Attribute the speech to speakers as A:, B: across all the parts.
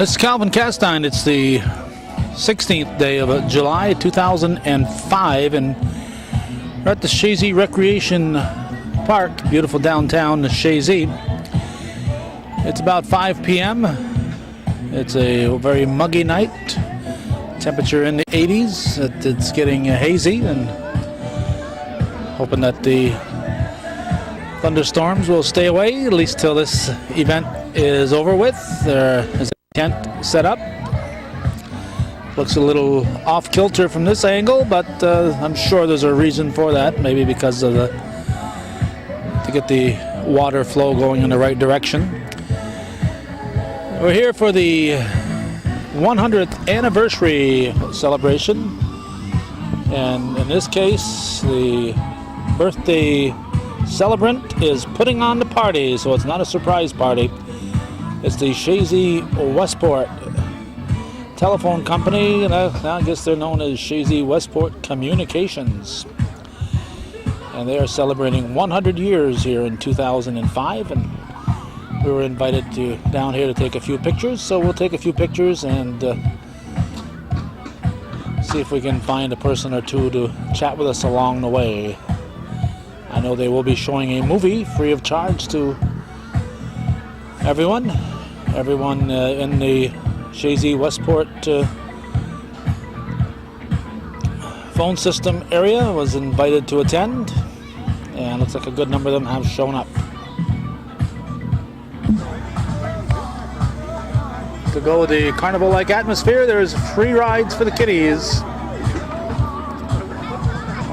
A: This is Calvin Castine. It's the 16th day of July 2005, and we're at the Chazy Recreation Park, beautiful downtown Chazy. It's about 5 p.m. It's a very muggy night. Temperature in the 80s. It's getting hazy, and hoping that the thunderstorms will stay away, at least till this event is over with. There is a tent set up. Looks a little off kilter from this angle, but I'm sure there's a reason for that. Maybe because of to get the water flow going in the right direction. We're here for the 100th anniversary celebration, and in this case, the birthday celebrant is putting on the party, so it's not a surprise party. It's the Chazy-Westport Telephone Company, and I guess they're known as Chazy-Westport Communications. And they are celebrating 100 years here in 2005, and we were invited down here to take a few pictures, so we'll take a few pictures and see if we can find a person or two to chat with us along the way. I know they will be showing a movie free of charge to everyone in the Chazy-Westport phone system area was invited to attend, and looks like a good number of them have shown up. To go with the carnival-like atmosphere, there's free rides for the kiddies.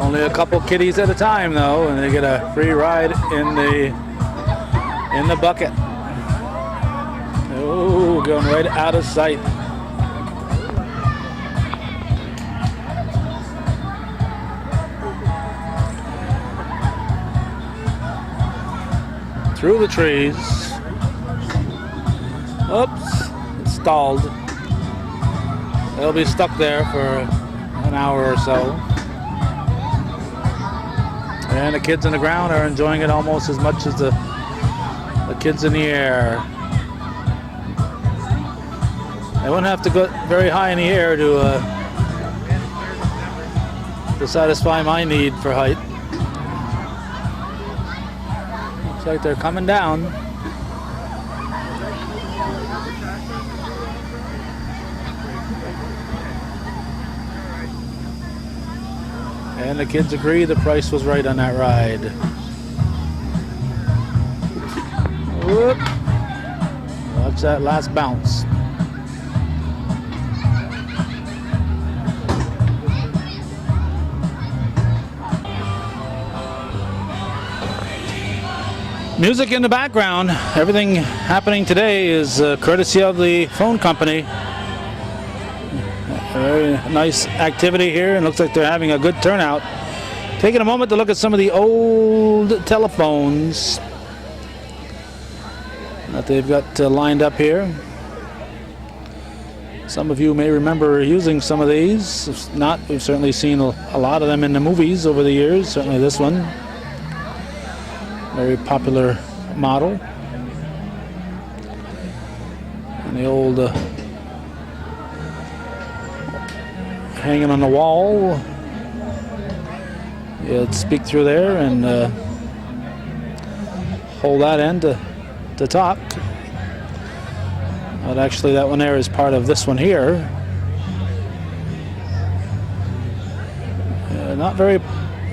A: Only a couple kiddies at a time, though, and they get a free ride in the bucket. Oh, going right out of sight. Through the trees. Oops, it's stalled. They'll be stuck there for an hour or so. And the kids on the ground are enjoying it almost as much as the kids in the air. I wouldn't have to go very high in the air to satisfy my need for height. Looks like they're coming down. And the kids agree the price was right on that ride. Whoop. Watch that last bounce. Music in the background. Everything happening today is courtesy of the phone company. Very nice activity here, and looks like they're having a good turnout. Taking a moment to look at some of the old telephones that they've got lined up here. Some of you may remember using some of these. If not, we've certainly seen a lot of them in the movies over the years. Certainly this one. Very popular model. And the old hanging on the wall. You'd speak through there and hold that end to talk. But actually that one there is part of this one here. Not very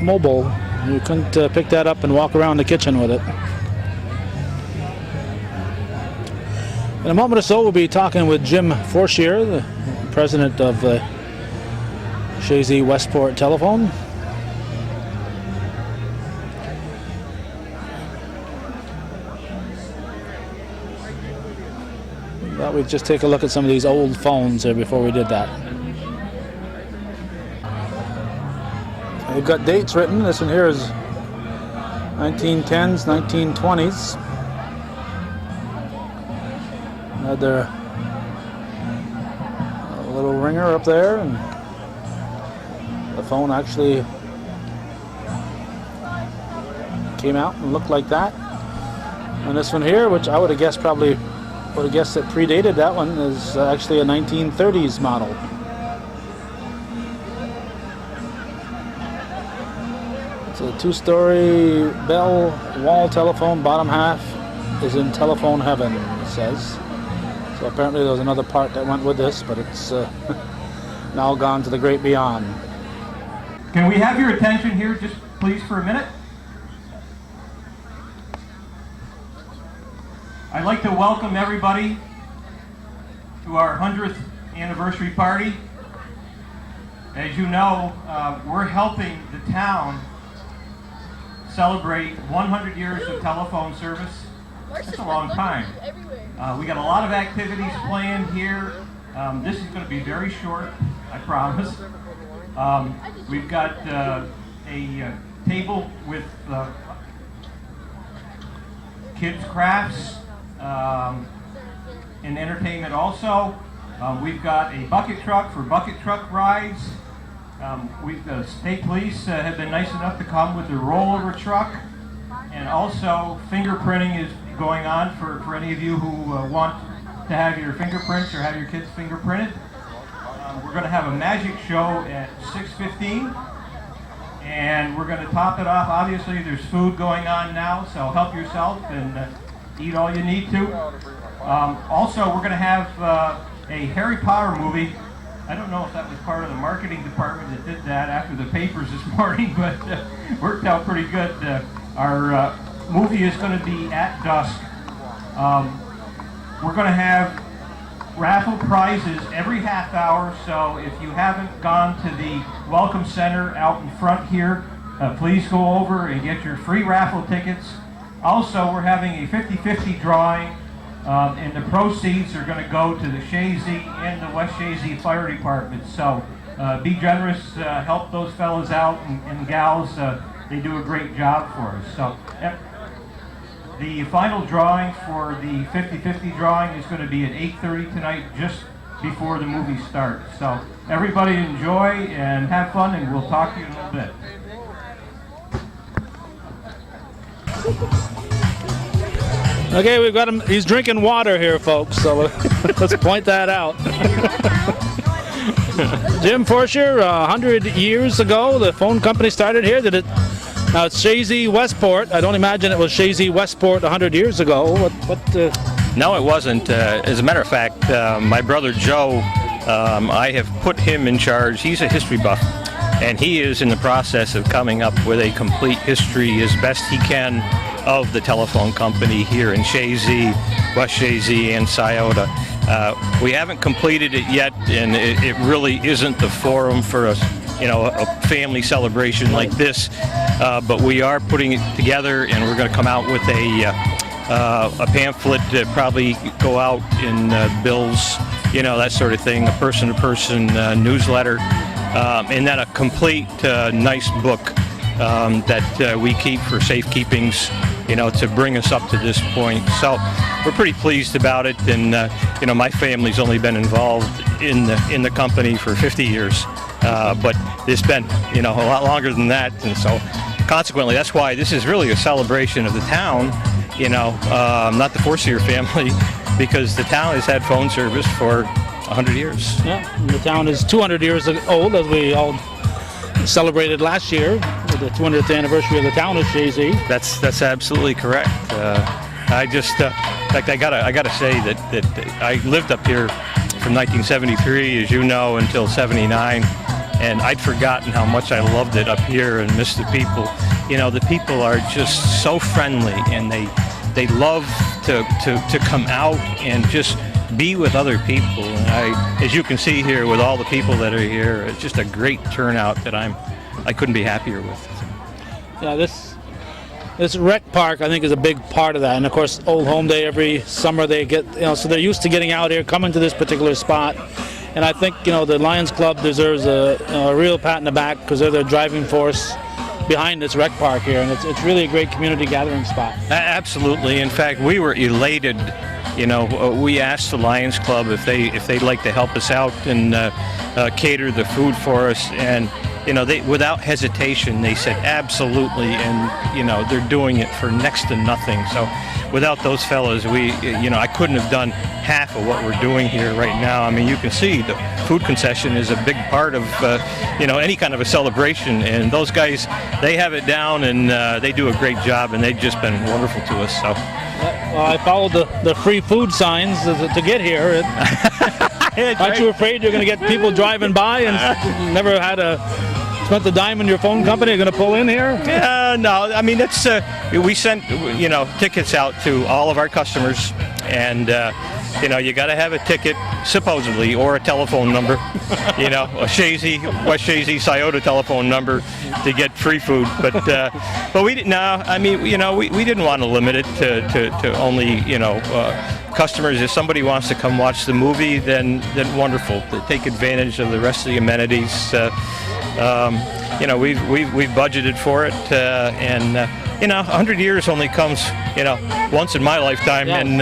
A: mobile. You couldn't pick that up and walk around the kitchen with it. In a moment or so, we'll be talking with Jim Forshier, the president of Chazy-Westport Telephone. Thought we'd just take a look at some of these old phones here before we did that. They've got dates written. This one here is 1910s, 1920s. Had their little ringer up there, and the phone actually came out and looked like that. And this one here, which I would have guessed probably would have guessed it predated. That one is actually a 1930s model. It's a 2-story bell wall telephone. Bottom half is in telephone heaven, it says. So apparently there was another part that went with this, but it's now gone to the great beyond.
B: Can we have your attention here just please for a minute? I'd like to welcome everybody to our 100th anniversary party. As you know, we're helping the town celebrate 100 years of telephone service. That's a long time. We got a lot of activities planned here. This is going to be very short, I promise. We've got a table with kids' crafts and entertainment also. We've got a bucket truck for bucket truck rides. The state police have been nice enough to come with their rollover truck. And also fingerprinting is going on for any of you who want to have your fingerprints or have your kids fingerprinted. We're going to have a magic show at 6:15, and we're going to top it off. Obviously, there's food going on now, so help yourself and eat all you need to. Also, we're going to have a Harry Potter movie. I don't know if that was part of the marketing department that did that after the papers this morning, but worked out pretty good. Our movie is going to be at dusk. We're going to have raffle prizes every half hour, so if you haven't gone to the Welcome Center out in front here, please go over and get your free raffle tickets. Also, we're having a 50-50 drawing, and the proceeds are going to go to the Chazy and the West Chazy Fire Department. So be generous, help those fellas out and gals. They do a great job for us. So the final drawing for the 50-50 drawing is going to be at 8:30 tonight, just before the movie starts. So everybody enjoy and have fun, and we'll talk to you in a little bit.
A: Okay, we've got him. He's drinking water here, folks, so let's point that out. Jim Forsher, 100 years ago, the phone company started here. Did it? Now it's Chazy-Westport. I don't imagine it was Chazy-Westport 100 years ago.
C: No, it wasn't. As a matter of fact, my brother Joe, I have put him in charge. He's a history buff, and he is in the process of coming up with a complete history as best he can of the telephone company here in Chazy, West Chazy, and Scioto. We haven't completed it yet, and it really isn't the forum for a family celebration like this. But we are putting it together, and we're going to come out with a pamphlet that probably go out in bills, that sort of thing, a person-to-person newsletter, and then a complete nice book that we keep for safekeepings, to bring us up to this point. So we're pretty pleased about it, and my family's only been involved in the company for 50 years, but it's been a lot longer than that, and so consequently that's why this is really a celebration of the town, not the Forcier family, because the town has had phone service for 100 years.
A: Yeah, the town is 200 years old, as we all celebrated last year, the 200th anniversary of the town of Chazy.
C: That's absolutely correct. I just, in fact, I gotta say that I lived up here from 1973, as you know, until '79, and I'd forgotten how much I loved it up here and missed the people. The people are just so friendly, and they love to come out and just be with other people. And as you can see here, with all the people that are here, it's just a great turnout that I couldn't be happier with.
A: Yeah, this rec park, I think, is a big part of that. And of course, Old Home Day every summer they get, so they're used to getting out here, coming to this particular spot. And I think, the Lions Club deserves a real pat in the back, because they're the driving force behind this rec park here, and it's really a great community gathering spot.
C: Absolutely. In fact, we were elated. We asked the Lions Club if they'd like to help us out and cater the food for us, and they without hesitation they said absolutely, and they're doing it for next to nothing. So without those fellas, I couldn't have done half of what we're doing here right now. I mean, you can see the food concession is a big part of any kind of a celebration, and those guys, they have it down, and they do a great job, and they've just been wonderful to us. So
A: I followed the free food signs to get here. Aren't you afraid you're going to get people driving by and never had spent the dime in your phone company? You're going to pull in here?
C: No. I mean, it's we sent tickets out to all of our customers, and you got to have a ticket supposedly or a telephone number, a West Chazy Scioto telephone number to get free food. But we didn't. No, I mean, we didn't want to limit it to only customers. If somebody wants to come watch the movie, then wonderful. To take advantage of the rest of the amenities. We've budgeted for it, and 100 years only comes once in my lifetime, and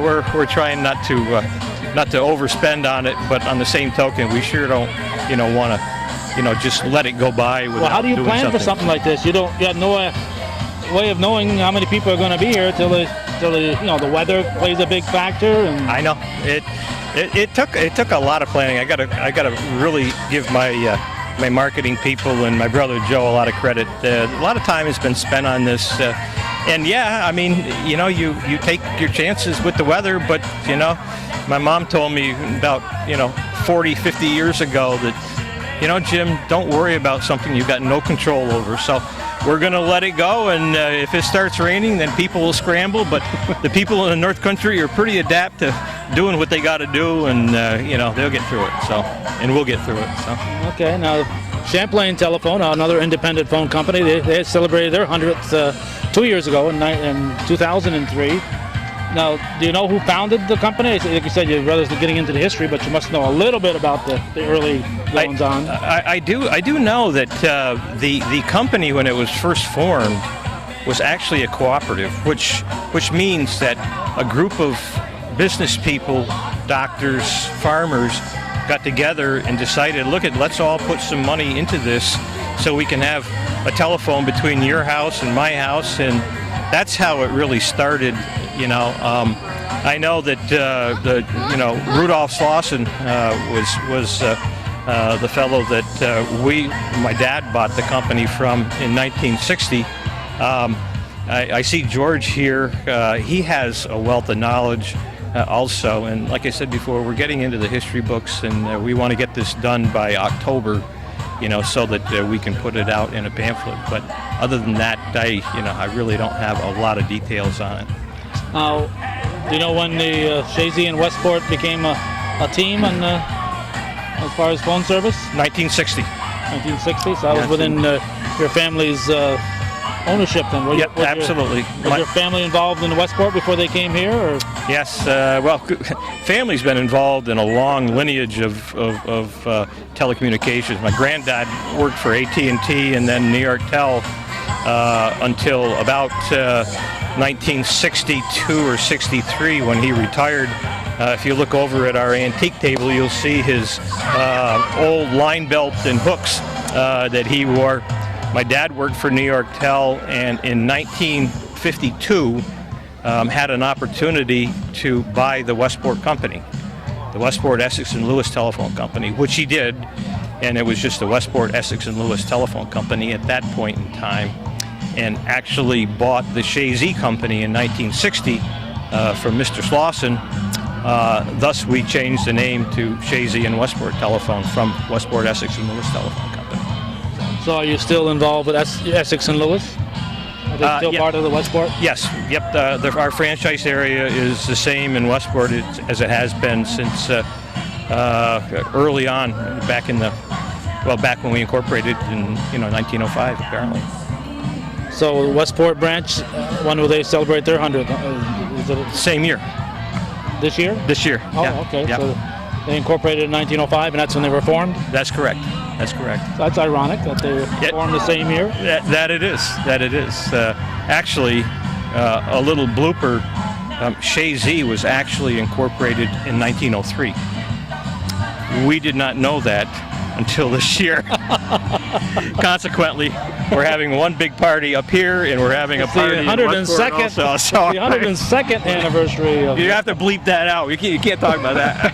C: we're trying not to overspend on it, but on the same token, we sure don't want to just let it go by without.
A: Well, how do you plan for something like this? You have no way of knowing how many people are going to be here till the weather plays a big factor. And
C: I know it took a lot of planning. I gotta really give my marketing people and my brother Joe a lot of credit. A lot of time has been spent on this, and I mean, you take your chances with the weather, but my mom told me about 40, 50 years ago that Jim, don't worry about something you've got no control over. So we're going to let it go, and if it starts raining, then people will scramble, but the people in the North Country are pretty adept to doing what they got to do, and they'll get through it. So, and we'll get through it. So.
A: Okay, now Champlain Telephone, another independent phone company, they celebrated their 100th 2 years ago in 2003. Now, do you know who founded the company? Like you said, your brother's getting into the history, but you must know a little bit about the early goings on.
C: I do know that the company, when it was first formed, was actually a cooperative, which means that a group of business people, doctors, farmers, got together and decided, let's all put some money into this so we can have a telephone between your house and my house, and that's how it really started. I know that Rudolph Slauson was the fellow that my dad bought the company from in 1960. I see George here. He has a wealth of knowledge also, and like I said before, we're getting into the history books, and we want to get this done by October, so that we can put it out in a pamphlet. But other than that, I really don't have a lot of details on it.
A: Do you know when the Chazy and Westport became a team, and as far as phone service?
C: 1960.
A: 1960. So that was within your family's ownership then.
C: Absolutely.
A: Was your family involved in Westport before they came here? Or?
C: Yes. Family's been involved in a long lineage of telecommunications. My granddad worked for AT&T and then New York Tel until about 1962 or 63 when he retired. If you look over at our antique table, you'll see his old line belt and hooks that he wore. My dad worked for New York Tel, and in 1952 had an opportunity to buy the Westport Company, the Westport, Essex, and Lewis Telephone Company, which he did, and it was just the Westport, Essex, and Lewis Telephone Company at that point in time, and actually bought the Chazy Company in 1960 from Mr. Slauson. Thus, we changed the name to Chazy and Westport Telephone from Westport, Essex, and Lewis Telephone Company.
A: So are you still involved with Essex and Lewis? Are they still part of the Westport?
C: Yes. Yep. Our franchise area is the same in Westport as it has been since early on, back when we incorporated in 1905, apparently.
A: So the Westport branch, when will they celebrate their 100th? Is it
C: same year?
A: This year?
C: This year.
A: Oh,
C: yeah.
A: Okay.
C: Yep.
A: So they incorporated in 1905, and that's when they were formed?
C: That's correct. That's correct.
A: So that's ironic that they were formed the same year.
C: That it is. Actually, a little blooper, Chazy was actually incorporated in 1903. We did not know that until this year. Consequently, we're having one big party up here, and we're having a party in Westport also. So
A: the 102nd anniversary of...
C: You have to bleep that out. You can't talk about that.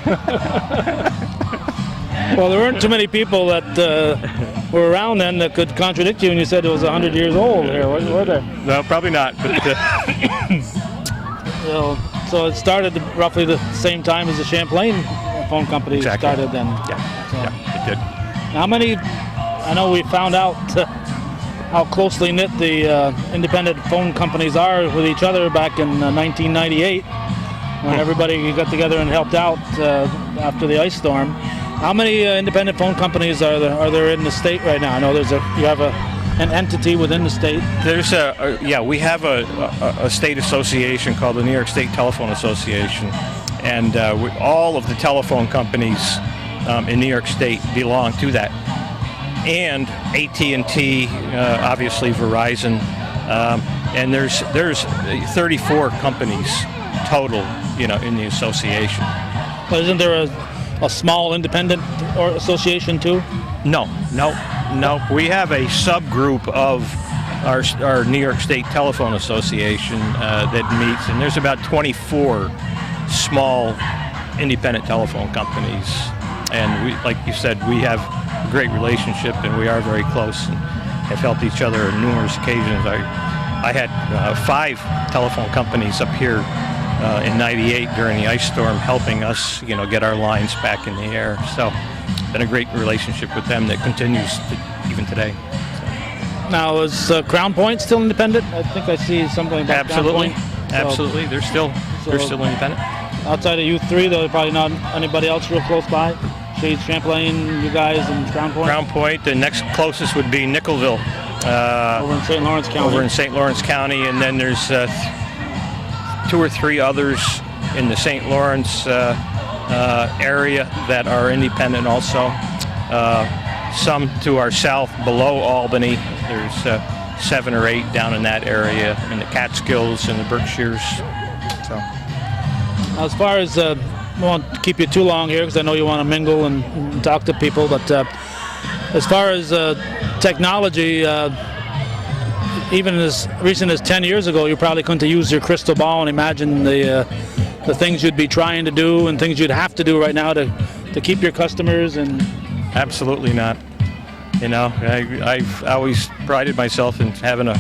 A: Well, there weren't too many people that were around then that could contradict you when you said it was 100 years old here, were there?
C: No, probably not. But,
A: so it started roughly the same time as the Champlain phone company started then.
C: Yeah, it did.
A: How many, I know we found out how closely knit the independent phone companies are with each other back in 1998 when everybody got together and helped out after the ice storm. How many independent phone companies are there in the state right now? I know you have an entity within the state.
C: There's we have a state association called the New York State Telephone Association, and all of the telephone companies in New York State belong to that, and AT&T, obviously Verizon, and there's 34 companies total, in the association.
A: But isn't there a small independent association too?
C: No. We have a subgroup of our New York State Telephone Association that meets, and there's about 24 small independent telephone companies. And we, like you said, we have a great relationship, and we are very close and have helped each other on numerous occasions. I had 5 telephone companies up here in '98 during the ice storm, helping us, get our lines back in the air. So, been a great relationship with them that continues even today.
A: Now, is Crown Point still independent? I think I see something about
C: Absolutely.
A: Crown Point.
C: Absolutely, they're still independent.
A: Outside of you three, though, probably not anybody else real close by. Shades, Champlain, you guys, and Crown Point.
C: Crown Point. The next closest would be Nickelville.
A: Over in St. Lawrence County.
C: Over in St. Lawrence County, and then there's 2 or 3 others in the St. Lawrence area that are independent also. Some to our south below Albany. There's 7 or 8 down in that area, in the Catskills and the Berkshires. So,
A: as far as, I won't keep you too long here because I know you want to mingle and talk to people, but as far as technology, even as recent as 10 years ago, you probably couldn't have used your crystal ball and imagine the things you'd be trying to do and things you'd have to do right now to keep your customers. And
C: absolutely not. I've always prided myself in having a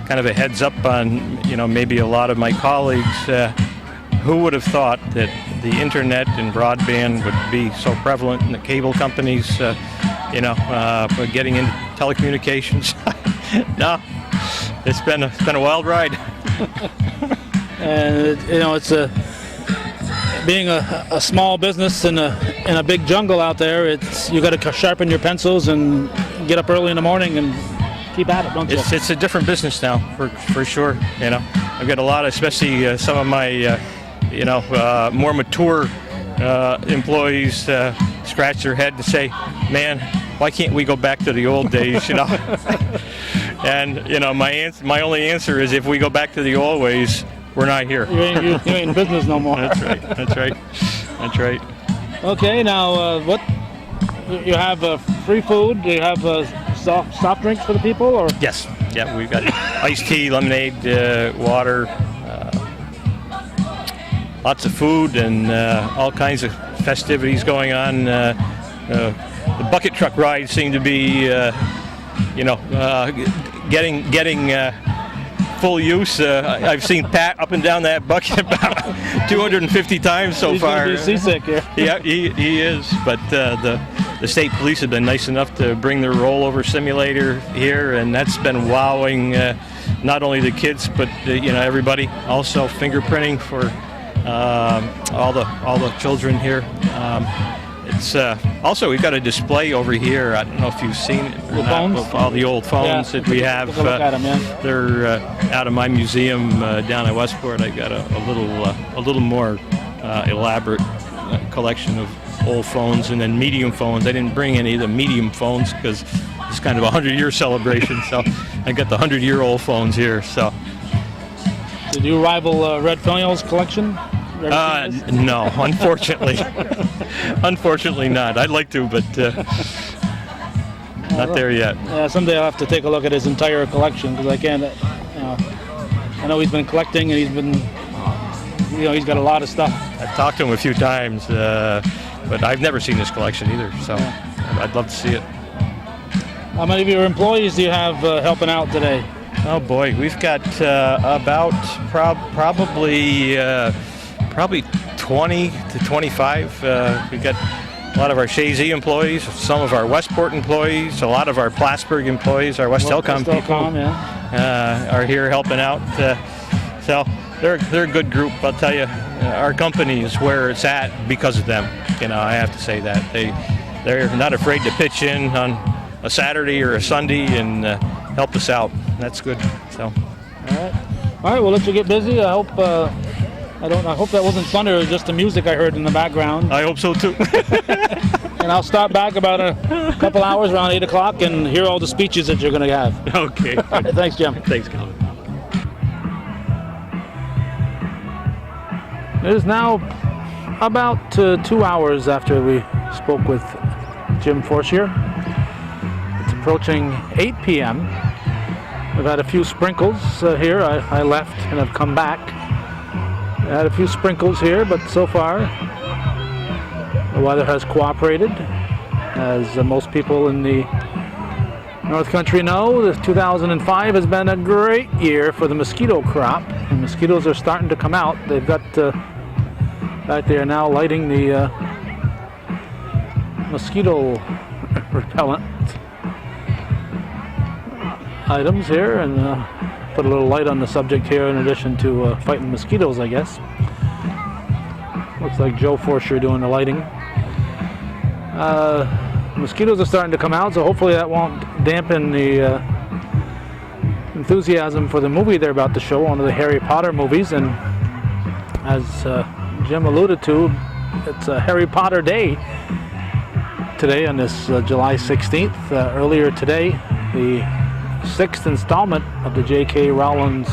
C: kind of a heads up on, maybe a lot of my colleagues. Who would have thought that the internet and broadband would be so prevalent in the cable companies, getting into telecommunications? No, it's been a wild ride.
A: And it's being a small business in a big jungle out there. You got to sharpen your pencils and get up early in the morning and keep at it, don't you?
C: It's a different business now, for sure. I've got a lot, especially some of my more mature employees scratch their head and say, "Man, why can't we go back to the old days?" And my only answer is, if we go back to the old ways, we're not here.
A: You ain't in business no more.
C: That's right.
A: Okay, now what? You have free food? Do you have soft drinks for the people, or?
C: Yes. Yeah, we've got iced tea, lemonade, water. Lots of food and all kinds of festivities going on. The bucket truck rides seem to be, getting full use. I've seen Pat up and down that bucket about 250 times so far.
A: He's seasick here.
C: Yeah, he is. But the state police have been nice enough to bring their rollover simulator here, and that's been wowing not only the kids but everybody. Also fingerprinting for all the children here. It's also, we've got a display over here. I don't know if you've seen it or not, of all the old phones that we have.
A: Look at them, yeah.
C: They're out of my museum down at Westport. I got a little more elaborate collection of old phones, and then medium phones. I didn't bring any of the medium phones because it's kind of a 100-year celebration. So I got the 100-year-old phones here. So.
A: Did you rival Red Finial's collection?
C: No, unfortunately. Unfortunately not. I'd like to, but Not there yet.
A: Yeah, someday I'll have to take a look at his entire collection because I can't. I know he's been collecting and he's been, he's got a lot of stuff.
C: I've talked to him a few times, but I've never seen his collection either. So I'd love to see it.
A: How many of your employees do you have helping out today?
C: Oh boy, we've got about probably 20 to 25. We've got a lot of our Chazy employees, some of our Westport employees, a lot of our Plattsburgh employees, our West Telcom people are here helping out. So they're a good group. I'll tell you, our company is where it's at because of them. I have to say that they're not afraid to pitch in on a Saturday or a Sunday and help us out. That's good. So.
A: All right. We'll let you get busy. I hope. I hope that wasn't thunder, or just the music I heard in the background.
C: I hope so too.
A: And I'll stop back about a couple hours around 8 o'clock and hear all the speeches that you're going to have.
C: Okay.
A: All right, thanks, Jim.
C: Thanks, Calvin.
A: It is now about 2 hours after we spoke with Jim Forshier. It's approaching 8 p.m. We've had a few sprinkles here. I left and have come back. I had a few sprinkles here, but so far the weather has cooperated. As most people in the North Country know, 2005 has been a great year for the mosquito crop. The mosquitoes are starting to come out. They've got back there now lighting the mosquito repellent items here, and put a little light on the subject here in addition to fighting mosquitoes, I guess. Looks like Joe Forshier doing the lighting. Mosquitoes are starting to come out, so hopefully that won't dampen the enthusiasm for the movie they're about to show, one of the Harry Potter movies. And as Jim alluded to, it's a Harry Potter Day today on this July 16th. Earlier today, the 6th installment of the J.K. Rowling's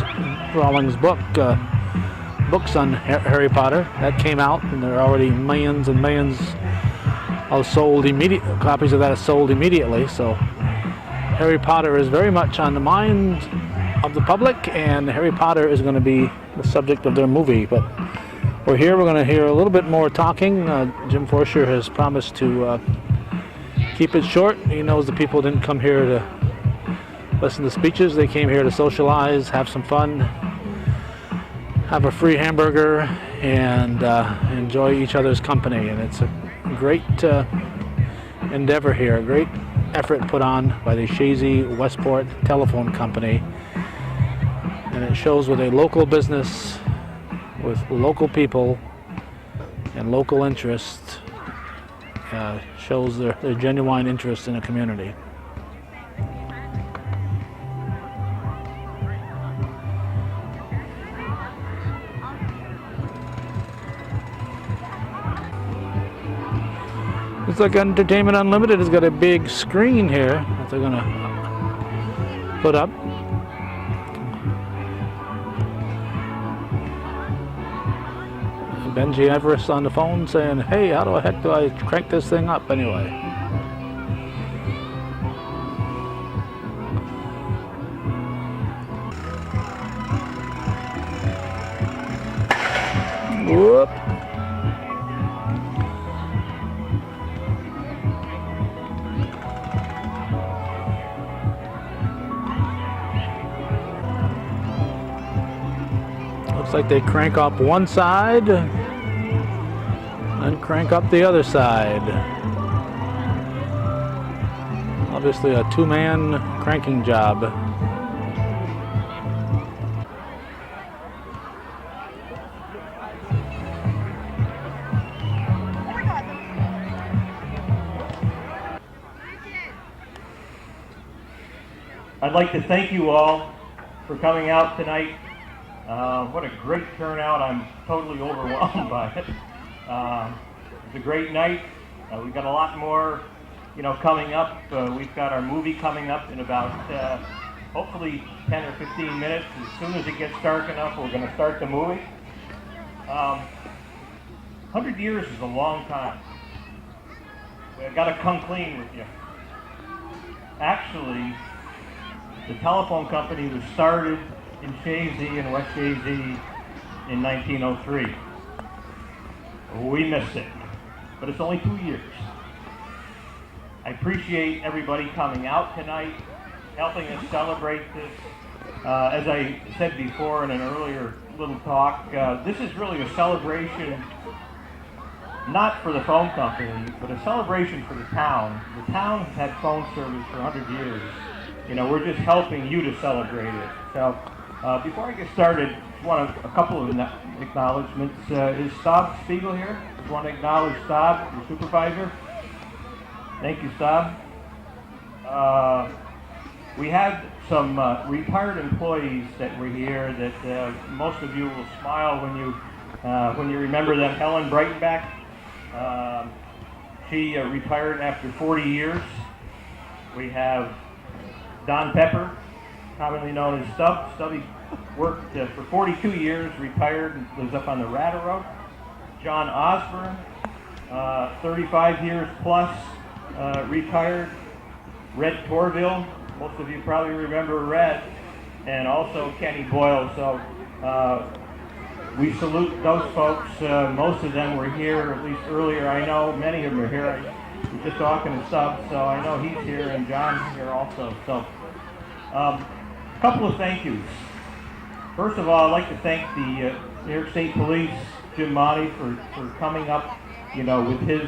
A: books on Harry Potter that came out, and there are already millions and millions of copies of that are sold immediately. So Harry Potter is very much on the mind of the public, and Harry Potter is going to be the subject of their movie. But we're going to hear a little bit more talking. Jim Forshier has promised to keep it short. He knows the people didn't come here to listen to speeches. They came here to socialize, have some fun, have a free hamburger, and enjoy each other's company. And it's a great endeavor here, a great effort put on by the Chazy-Westport Telephone Company. And it shows with a local business, with local people, and local interest, shows their genuine interest in the community. It's like Entertainment Unlimited has got a big screen here that they're gonna put up. Benji Everest on the phone saying, "Hey, how the heck do I crank this thing up anyway?" Whoop. Looks like they crank up one side and crank up the other side. Obviously a two-man cranking job.
B: I'd like to thank you all for coming out tonight. What a great turnout. I'm totally overwhelmed by it. It's a great night. We've got a lot more, coming up. We've got our movie coming up in about, hopefully 10 or 15 minutes. As soon as it gets dark enough, we're going to start the movie. 100 years is a long time. We've got to come clean with you. Actually, the telephone company was started in Chazy and West Chazy in 1903. We missed it, but it's only 2 years. I appreciate everybody coming out tonight, helping us celebrate this. As I said before in an earlier little talk, this is really a celebration not for the phone company, but a celebration for the town. The town has had phone service for 100 years. You know, we're just helping you to celebrate it. So before I get started, I want a couple of acknowledgments. Is Staub Spiegel here? Just want to acknowledge Staub, your supervisor. Thank you, Staub. We had some retired employees that were here that most of you will smile when you remember them. Helen Breitenbach, she retired after 40 years. We have Don Pepper, commonly known as Stub. Stubby worked for 42 years, retired, and lives up on the Rata Road. John Osborne, 35 years plus, retired. Red Torville, most of you probably remember Red, and also Kenny Boyle. So we salute those folks. Most of them were here, at least earlier. I know many of them are here. I was just talking to Stubb, so I know he's here, and John's here also. So a couple of thank yous. First of all, I'd like to thank the New York State Police, Jim Monty, for coming up, you know, with his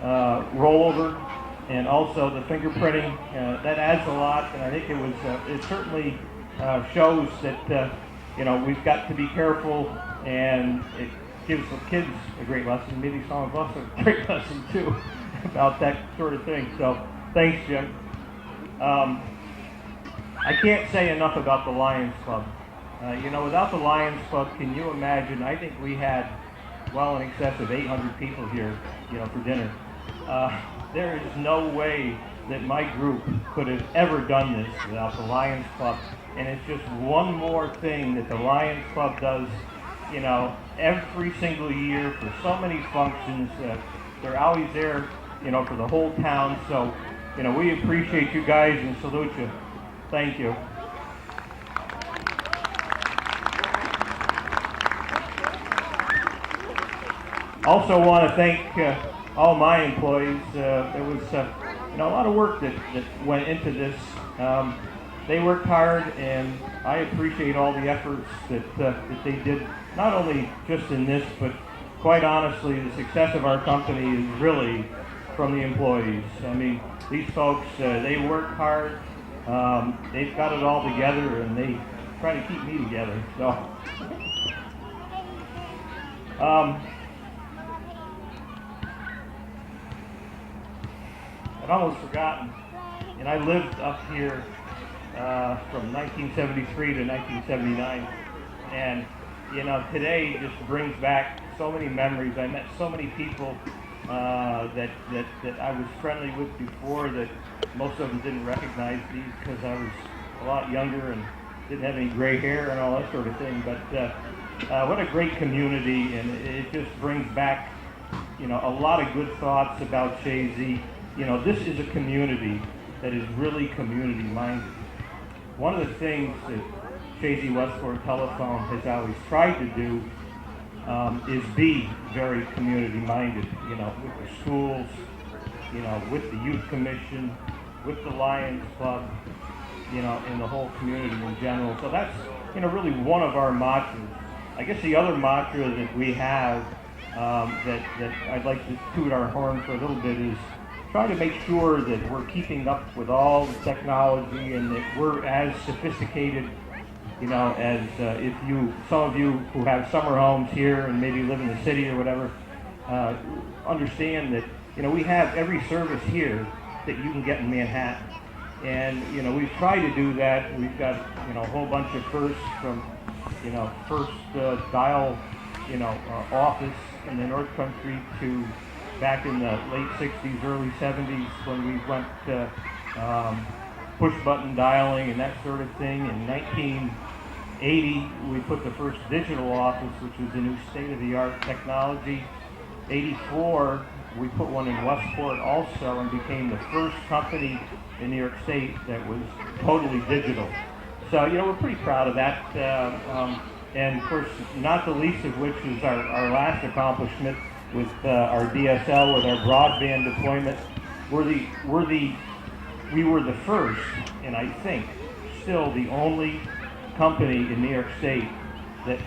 B: rollover, and also the fingerprinting. That adds a lot, and I think it certainly shows that you know, we've got to be careful, and it gives the kids a great lesson. Maybe some of us a great lesson too about that sort of thing. So thanks, Jim. I can't say enough about the Lions Club. You know, without the Lions Club, can you imagine? I think we had well in excess of 800 people here, you know, for dinner. There is no way that my group could have ever done this without the Lions Club. And it's just one more thing that the Lions Club does, you know, every single year for so many functions. They're always there, you know, for the whole town. So, you know, we appreciate you guys and salute you. Thank you. Also want to thank all my employees. There was you know, a lot of work that went into this. They worked hard, and I appreciate all the efforts that they did, not only just in this, but quite honestly, the success of our company is really from the employees. I mean, these folks, they work hard. They've got it all together, and they try to keep me together. So, I'd almost forgotten, and I lived up here from 1973 to 1979, and you know, today just brings back so many memories. I met so many people that I was friendly with before that most of them didn't recognize me because I was a lot younger and didn't have any gray hair and all that sort of thing. But what a great community, and it just brings back, you know, a lot of good thoughts about Chazy. You know, this is a community that is really community-minded. One of the things that Chazy-Westport Telephone has always tried to do is be very community-minded, you know, with the schools, you know, with the Youth Commission, with the Lions Club, you know, and the whole community in general. So that's, you know, really one of our mantras. I guess the other mantra that we have that I'd like to toot our horn for a little bit is try to make sure that we're keeping up with all the technology and that we're as sophisticated, you know, as some of you who have summer homes here and maybe live in the city or whatever, understand that, you know, we have every service here that you can get in Manhattan. And, you know, we've tried to do that. We've got, you know, a whole bunch of firsts from, you know, first dial, you know, office in the North Country to back in the late 60s, early 70s when we went push button dialing and that sort of thing. In 1980, we put the first digital office, which was a new state-of-the-art technology. 84, we put one in Westport also and became the first company in New York State that was totally digital. So, we're pretty proud of that. And of course, not the least of which is our last accomplishment with our DSL, with our broadband deployment. We were the first, and I think still the only company in New York State that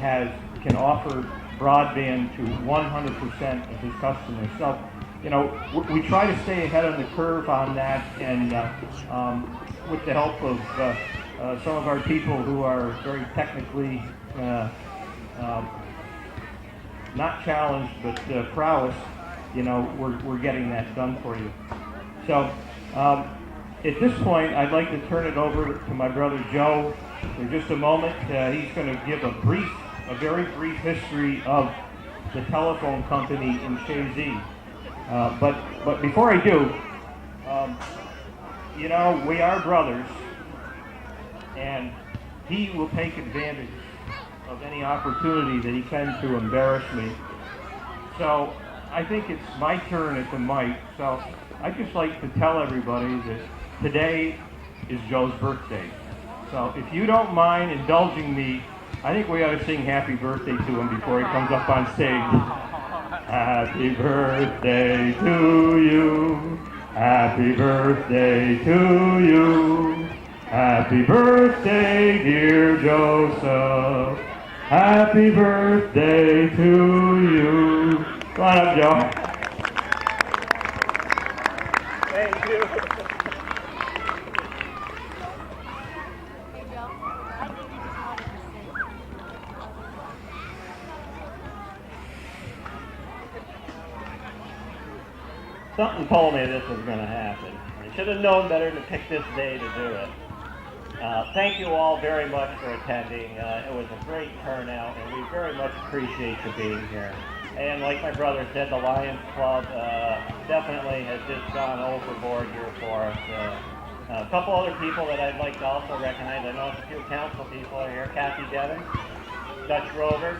B: can offer broadband to 100% of his customers. So, we try to stay ahead of the curve on that, and with the help of some of our people who are very technically not challenged, but prowess, we're getting that done for you. So, at this point, I'd like to turn it over to my brother Joe for just a moment. He's going to give a very brief history of the telephone company in Chazy. But before I do, we are brothers, and he will take advantage of any opportunity that he can to embarrass me. So I think it's my turn at the mic. So I'd just like to tell everybody that today is Joe's birthday. So if you don't mind indulging me, I think we ought to sing happy birthday to him before he comes up on stage. Happy birthday to you. Happy birthday to you. Happy birthday, dear Joseph. Happy birthday to you. Come on up, Joe. Thank you. Something told me this was going to happen. I should have known better to pick this day to do it. Thank you all very much for attending. It was a great turnout, and we very much appreciate you being here. And like my brother said, the Lions Club definitely has just gone overboard here for us. A couple other people that I'd like to also recognize. I know a few council people are here. Kathy Devon, Dutch Rover.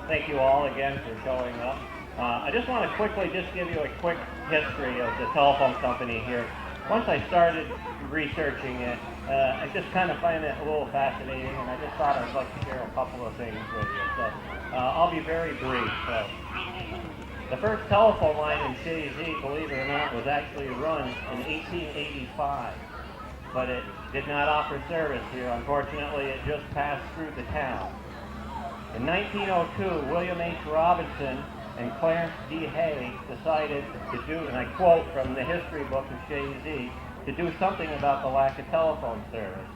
B: Thank you all again for showing up. I just want to quickly just give you a quick history of the telephone company here. Once I started researching it, I just kind of find it a little fascinating, and I just thought I'd like to share a couple of things with you. So I'll be very brief. So, the first telephone line in Chazy, believe it or not, was actually run in 1885, but it did not offer service here. Unfortunately, it just passed through the town. In 1902, William H. Robinson and Clarence D. Hay decided to do, and I quote from the history book of Chazy, to do something about the lack of telephone service.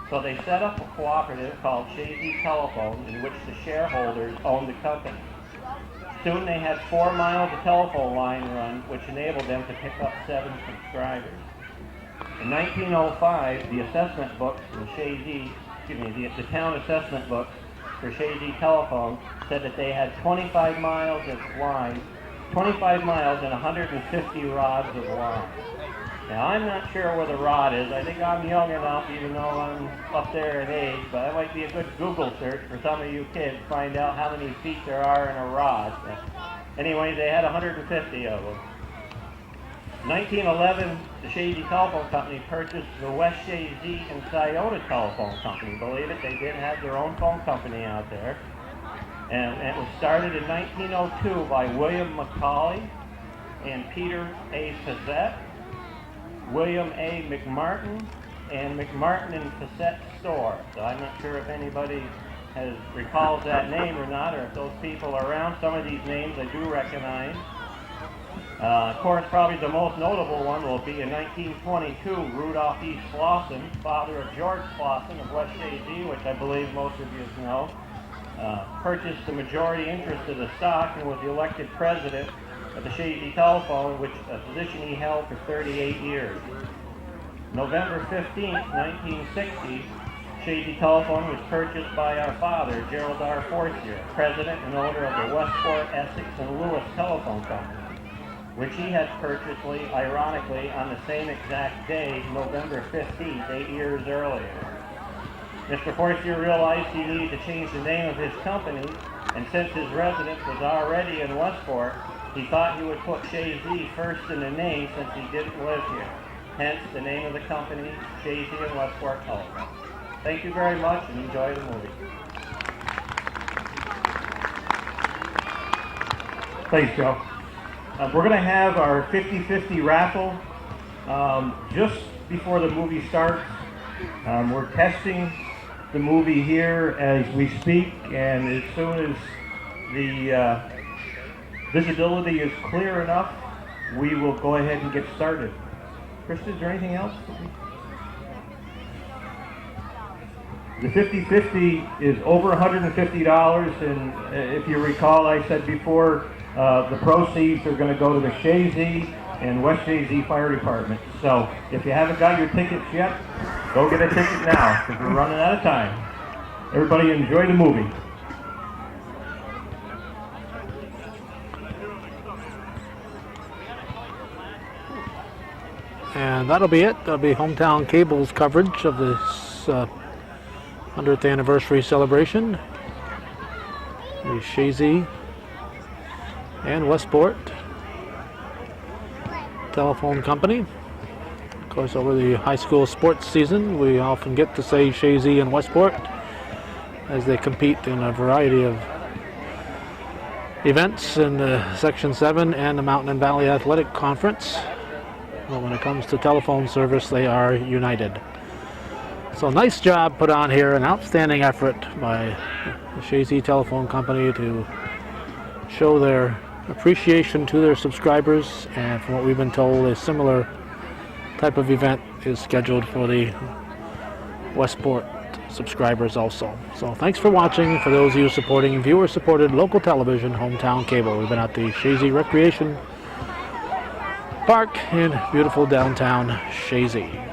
B: So they set up a cooperative called Chazy Telephone, in which the shareholders owned the company. Soon they had 4 miles of telephone line run, which enabled them to pick up 7 subscribers. In 1905, the assessment books from Chazy, the town assessment books for Chazy Telephone said that they had 25 miles of line, 25 miles and 150 rods of line. Now, I'm not sure where the rod is. I think I'm young enough, even though I'm up there in age, but that might be a good Google search for some of you kids to find out how many feet there are in a rod. But anyway, they had 150 of them. In 1911, the Chazy Telephone Company purchased the West Chazy and Scioto Telephone Company. Believe it, they did have their own phone company out there. And it was started in 1902 by William McCauley and Peter A. Fassett, William A. McMartin, and McMartin and Fassett Store. So I'm not sure if anybody recalls that name or not, or if those people are around. Some of these names I do recognize. Of course, probably the most notable one will be in 1922, Rudolph E. Slauson, father of George Slauson of West Chazy, which I believe most of you know, purchased the majority interest of the stock and was elected president of the Chazy Telephone, which a position he held for 38 years. November 15, 1960, Chazy Telephone was purchased by our father, Gerald R. Fortier, president and owner of the Westport, Essex, and Lewis Telephone Company, which he had purchased, ironically, on the same exact day, November 15th, 8 years earlier. Mr. Fortier realized he needed to change the name of his company, and since his residence was already in Westport,
D: He thought he would put Chazy first in the name since he didn't live here. Hence the name of the company, Chazy-Westport Telephone. Thank you very much and enjoy the movie.
B: Thanks, Joe. We're going to have our 50-50 raffle just before the movie starts. We're testing the movie here as we speak, and as soon as the visibility is clear enough, we will go ahead and get started. Krista, is there anything else? The 50-50 is over $150, and if you recall, I said before, the proceeds are going to go to the Chazy and West Chazy Fire Department. So if you haven't got your tickets yet, go get a ticket now, because we're running out of time. Everybody enjoy the movie.
A: And that'll be it. That'll be Hometown Cable's coverage of this 100th anniversary celebration. The Chazy and Westport Telephone Company. Of course, over the high school sports season, we often get to say Chazy and Westport as they compete in a variety of events in the Section 7 and the Mountain and Valley Athletic Conference. But when it comes to telephone service, they are united. So nice job put on here, an outstanding effort by the Chazy Telephone Company to show their appreciation to their subscribers, and from what we've been told, a similar type of event is scheduled for the Westport subscribers also. So thanks for watching. For those of you supporting viewer-supported local television, Hometown Cable. We've been at the Chazy Recreation Park in beautiful downtown Chazy.